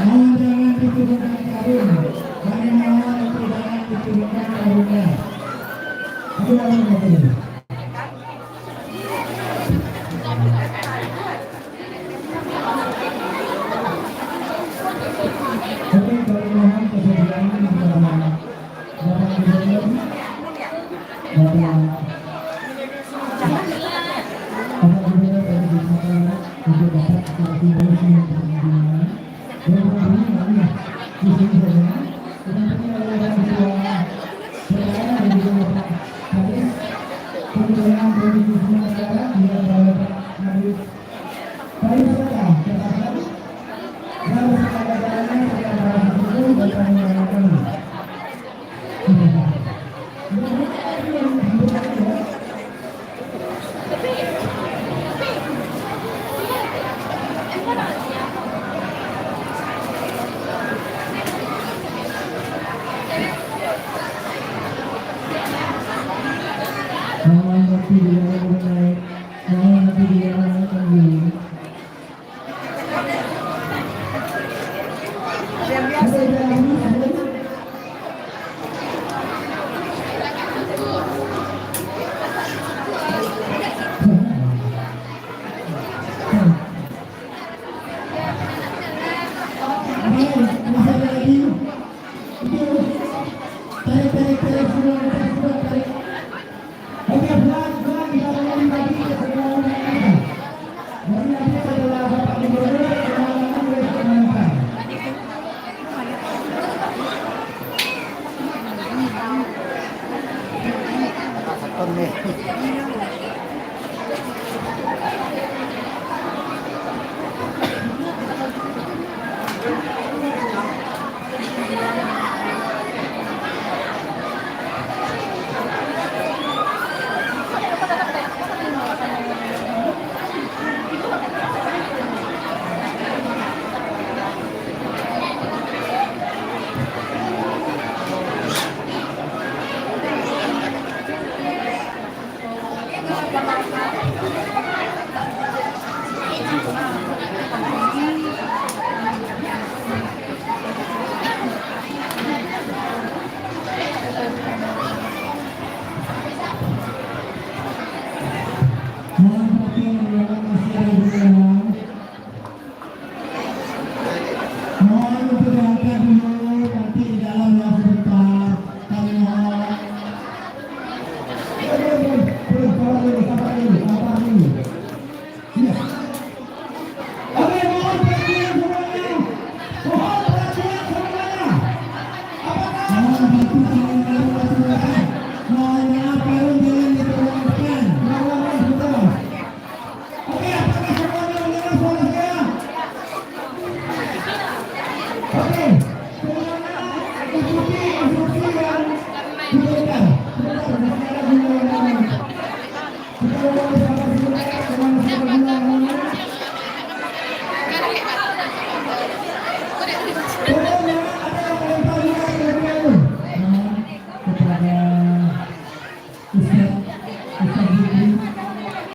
Mohon jangan diturunkan karung. Kami mohon untuk jangan diturunkan karungnya. Ayo lawan mobil. Oke, kami mohon kesediaan kepada Bapak Gubernur, Bapak Gubernur dari Jakarta untuk dapat kasih solusi yang berkeadilan. Beberapa ini kami di sini saja. Kita punya orang tua berada di Jakarta. Habis kemudian dari semua negara dia berada habis. Baik saja, katakan. Lalu segala-galanya saya berada dulu dan kami mengatakan. Mohon nanti dia naik lagi. Mohon untuk diangkat dulu nanti di dalam yang sebentar. Kami mohon. Sabar dulu. Ya. Oke, mohon perhatian semuanya. Mohon bantu semuanya. Mohon maaf karung jangan diturunkan. Mohon betul. Oke, apakah semuanya mendengar suara saya? Oke, semuanya ikuti instruksi yang diberikan. Kepada